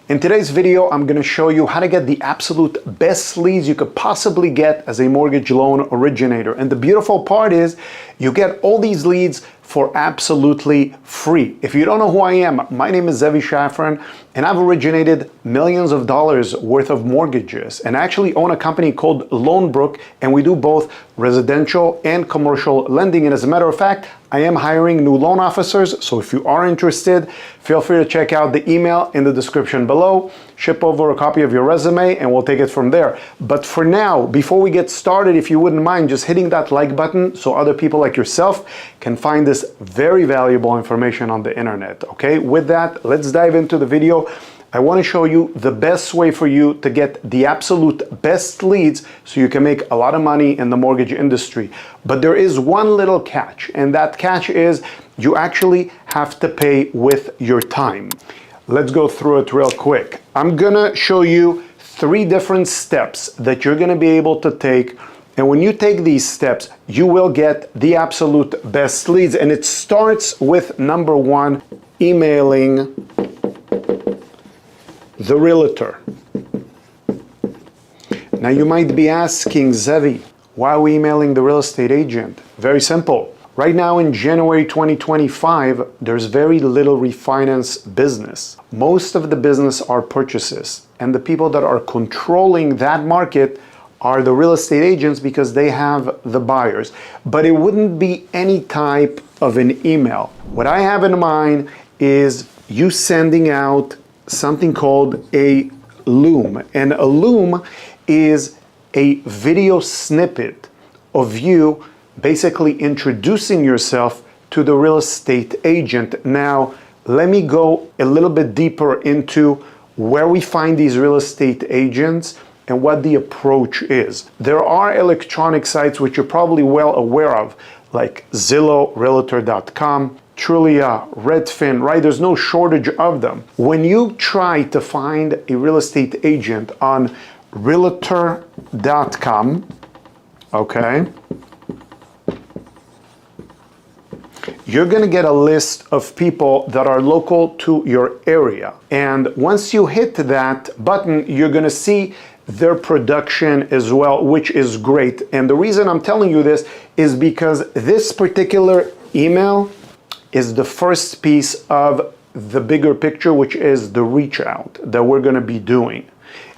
In today's video, I'm going to show you how to get the absolute best leads you could possibly get as a mortgage loan originator. And the beautiful part is you get all these leads for absolutely free. If you don't know who I am, my name is Sharpen, and I've originated millions of dollars worth of mortgages and actually own a company called Loanbrook, and we do both residential and commercial lending. And as a matter of fact, I am hiring new loan officers, so if you are interested, feel free to check out the email in the description below, ship over a copy of your resume, and we'll take it from there. But for now, before we get started, if you wouldn't mind just hitting that like button so other people like yourself can find this very valuable information on the internet, okay? With that, let's dive into the video. I want to show you the best way for you to get the absolute best leads so you can make a lot of money in the mortgage industry. But there is one little catch, and that catch is you actually have to pay with your time. Let's go through it real quick. I'm gonna show you 3 different steps that you're gonna be able to take, and when you take these steps, you will get the absolute best leads. And it starts with number 1, emailing the realtor. Now you might be asking, Zevi, why are we emailing the real estate agent? Very simple. Right now in January 2025, there's very little refinance business. Most of the business are purchases, and the people that are controlling that market are the real estate agents because they have the buyers. But it wouldn't be any type of an email. What I have in mind is you sending out something called a loom. And a loom is a video snippet of you basically introducing yourself to the real estate agent. Now, let me go a little bit deeper into where we find these real estate agents and what the approach is. There are electronic sites which you're probably well aware of, like Zillow, Realtor.com, Trulia, Redfin, right? There's no shortage of them. When you try to find a real estate agent on Realtor.com, okay, you're gonna get a list of people that are local to your area. And once you hit that button, you're gonna see their production as well, which is great. And the reason I'm telling you this is because this particular email is the first piece of the bigger picture, which is the reach out that we're gonna be doing.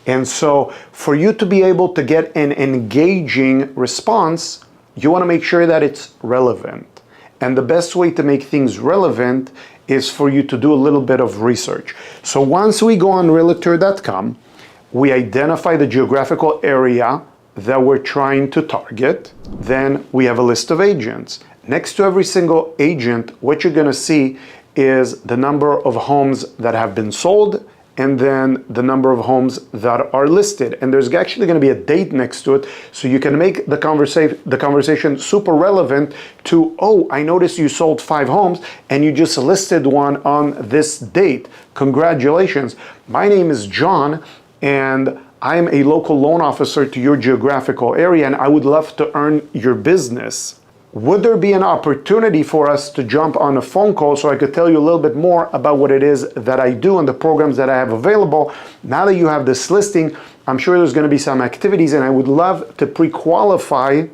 And so for you to be able to get an engaging response, you wanna make sure that it's relevant. And the best way to make things relevant is for you to do a little bit of research. So once we go on Realtor.com, we identify the geographical area that we're trying to target. Then we have a list of agents. Next to every single agent, what you're gonna see is the number of homes that have been sold and then the number of homes that are listed. And there's actually gonna be a date next to it, so you can make the conversation super relevant to, oh, I noticed you sold 5 homes and you just listed one on this date. Congratulations. My name is John, and I'm a local loan officer to your geographical area, and I would love to earn your business. Would there be an opportunity for us to jump on a phone call so I could tell you a little bit more about what it is that I do and the programs that I have available? Now that you have this listing, I'm sure there's going to be some activities, and I would love to pre-qualify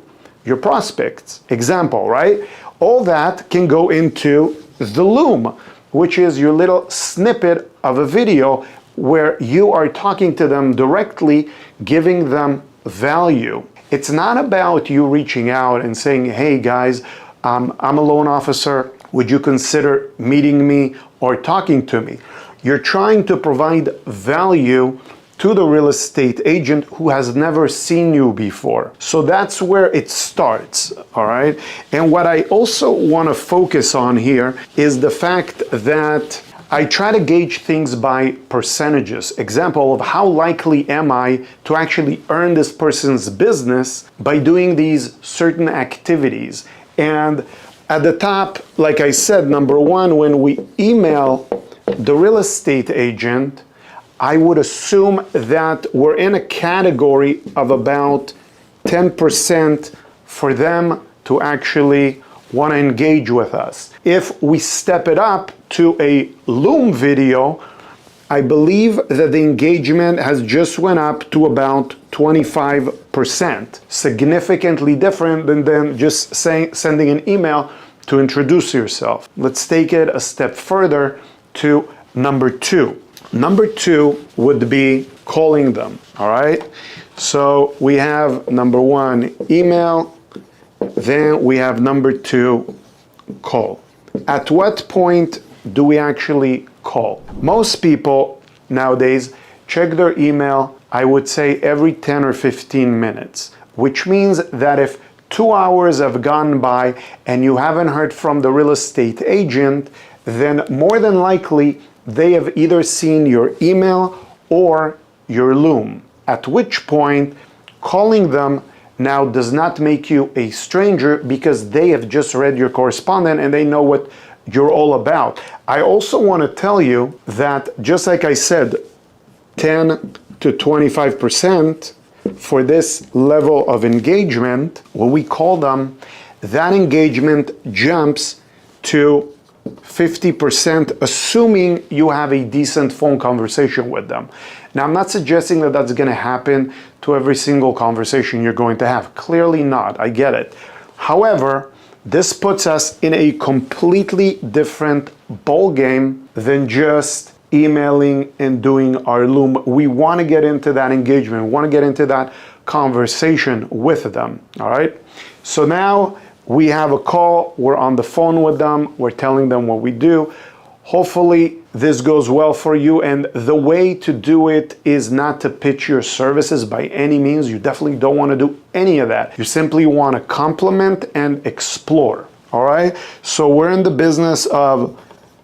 your prospects. Example, right? All that can go into the loom, which is your little snippet of a video where you are talking to them directly, giving them value. It's not about you reaching out and saying, hey guys, I'm a loan officer, would you consider meeting me or talking to me? You're trying to provide value to the real estate agent who has never seen you before. So that's where it starts, all right? And what I also want to focus on here is the fact that I try to gauge things by percentages. Example of how likely am I to actually earn this person's business by doing these certain activities. And at the top, like I said, number 1, when we email the real estate agent, I would assume that we're in a category of about 10% for them to actually want to engage with us. If we step it up to a Loom video, I believe that the engagement has just went up to about 25%, significantly different than just sending an email to introduce yourself. Let's take it a step further to number 2. Number 2 would be calling them, all right? So we have number 1, email, then we have number 2, call. At what point do we actually call? Most people nowadays check their email, I would say every 10 or 15 minutes, which means that if 2 hours have gone by and you haven't heard from the real estate agent, then more than likely they have either seen your email or your Loom, at which point calling them now does not make you a stranger because they have just read your correspondence and they know what you're all about. I also want to tell you that, just like I said, 10 to 25% for this level of engagement, what we call them, that engagement jumps to 50%, assuming you have a decent phone conversation with them. Now, I'm not suggesting that that's going to happen to every single conversation you're going to have. Clearly not. I get it. However, this puts us in a completely different ball game than just emailing and doing our Loom. We want to get into that engagement. We want to get into that conversation with them. All right. So now we have a call. We're on the phone with them. We're telling them what we do. Hopefully this goes well for you. And the way to do it is not to pitch your services by any means. You definitely don't want to do any of that. You simply want to compliment and explore. All right. So we're in the business of,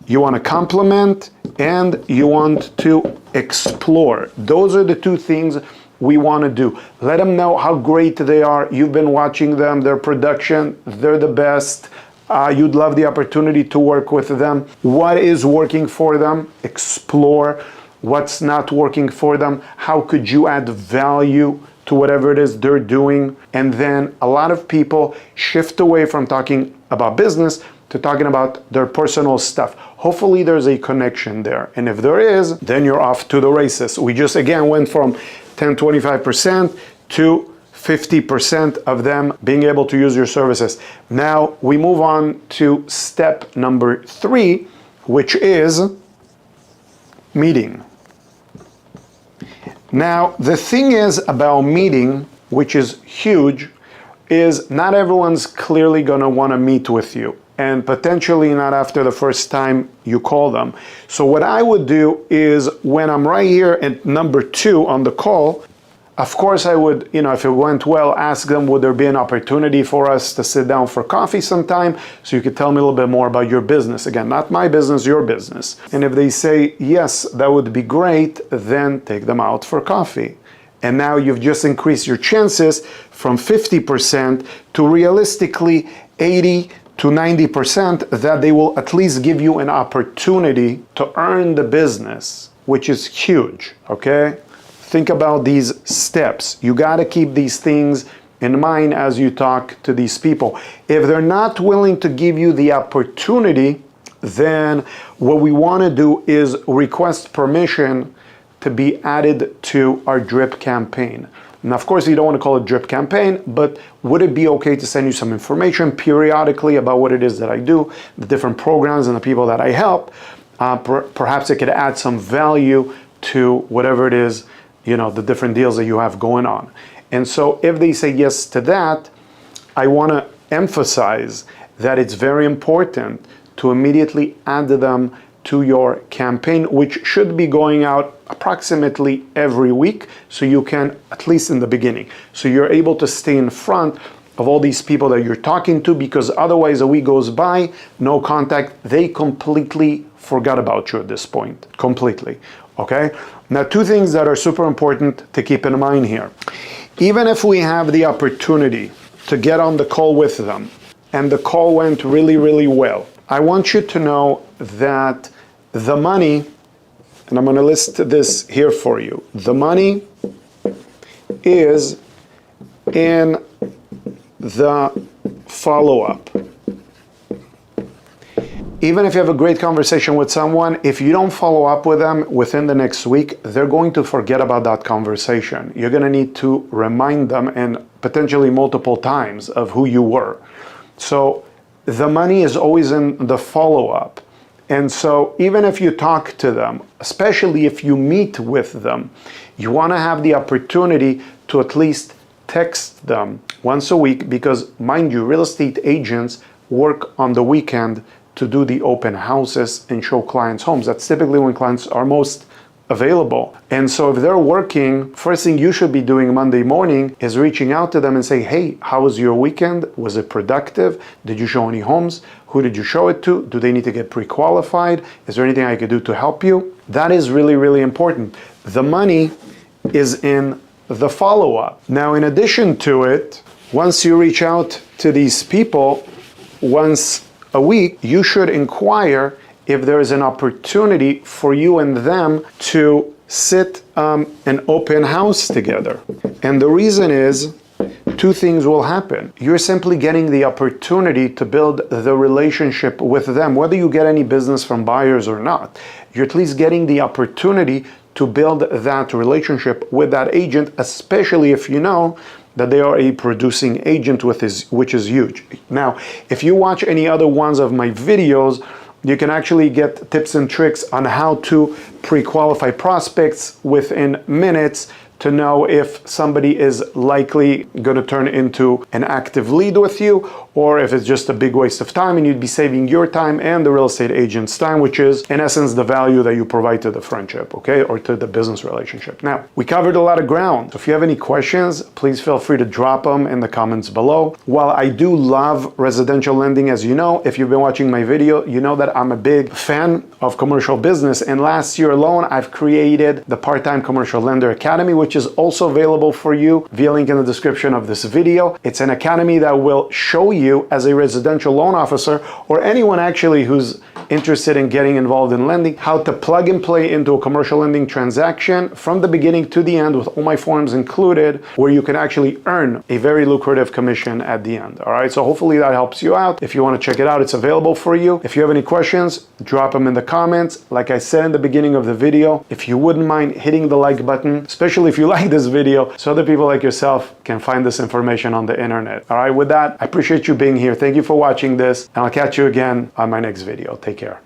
you want to compliment and you want to explore. Those are the two things we want to do. Let them know how great they are. You've been watching them, their production, they're the best. You'd love the opportunity to work with them. What is working for them? Explore what's not working for them. How could you add value to whatever it is they're doing? And then a lot of people shift away from talking about business to talking about their personal stuff. Hopefully there's a connection there. And if there is, then you're off to the races. We just again went from 10-25% to 50% of them being able to use your services. Now we move on to step number 3, which is meeting. Now the thing is about meeting, which is huge, is not everyone's clearly gonna wanna meet with you, and potentially not after the first time you call them. So what I would do is, when I'm right here at number 2 on the call, of course I would, if it went well, ask them, would there be an opportunity for us to sit down for coffee sometime so you could tell me a little bit more about your business? Again, not my business, your business. And if they say, yes, that would be great, then take them out for coffee. And now you've just increased your chances from 50% to realistically 80 to 90% that they will at least give you an opportunity to earn the business, which is huge, okay? Think about these steps. You got to keep these things in mind as you talk to these people. If they're not willing to give you the opportunity, then what we want to do is request permission to be added to our drip campaign. Now, of course, you don't want to call it drip campaign, but would it be okay to send you some information periodically about what it is that I do, the different programs and the people that I help? Perhaps it could add some value to whatever it is, the different deals that you have going on. And so if they say yes to that, I want to emphasize that it's very important to immediately add them to your campaign, which should be going out approximately every week, so you can, at least in the beginning, so you're able to stay in front of all these people that you're talking to, because otherwise a week goes by, no contact, they completely forgot about you at this point, completely, okay? Now, 2 things that are super important to keep in mind here. Even if we have the opportunity to get on the call with them, and the call went really, really well, I want you to know that the money, and I'm going to list this here for you, the money is in the follow-up. Even if you have a great conversation with someone, if you don't follow up with them within the next week, they're going to forget about that conversation. You're going to need to remind them, and potentially multiple times, of who you were. So the money is always in the follow-up. And so even if you talk to them, especially if you meet with them, you want to have the opportunity to at least text them once a week, because mind you, real estate agents work on the weekend to do the open houses and show clients homes. That's typically when clients are most available. And so if they're working, first thing you should be doing Monday morning is reaching out to them and say, hey, how was your weekend? Was it productive? Did you show any homes? Who did you show it to? Do they need to get pre-qualified? Is there anything I could do to help you? That is really, really important. The money is in the follow-up. Now, in addition to it, once you reach out to these people once a week, you should inquire if there is an opportunity for you and them to sit an open house together. And the reason is, two things will happen. You're simply getting the opportunity to build the relationship with them, whether you get any business from buyers or not. You're at least getting the opportunity to build that relationship with that agent, especially if you know that they are a producing agent, which is huge. Now, if you watch any other ones of my videos, you can actually get tips and tricks on how to pre-qualify prospects within minutes to know if somebody is likely going to turn into an active lead with you, or if it's just a big waste of time and you'd be saving your time and the real estate agent's time, which is in essence the value that you provide to the friendship, okay, or to the business relationship. Now, we covered a lot of ground. So if you have any questions, please feel free to drop them in the comments below. While I do love residential lending, as you know, if you've been watching my video, you know that I'm a big fan of commercial business, and last year alone I've created the Part-Time Commercial Lender Academy, which is also available for you via link in the description of this video. It's an academy that will show you, as a residential loan officer or anyone actually who's interested in getting involved in lending, how to plug and play into a commercial lending transaction from the beginning to the end with all my forms included, where you can actually earn a very lucrative commission at the end. All right, so hopefully that helps you out. If you want to check it out, it's available for you. If you have any questions, drop them in the comments. Like I said in the beginning of the video, if you wouldn't mind hitting the like button, especially if you like this video, so other people like yourself can find this information on the internet. All right, with that, I appreciate you being here. Thank you for watching this, and I'll catch you again on my next video. Take care.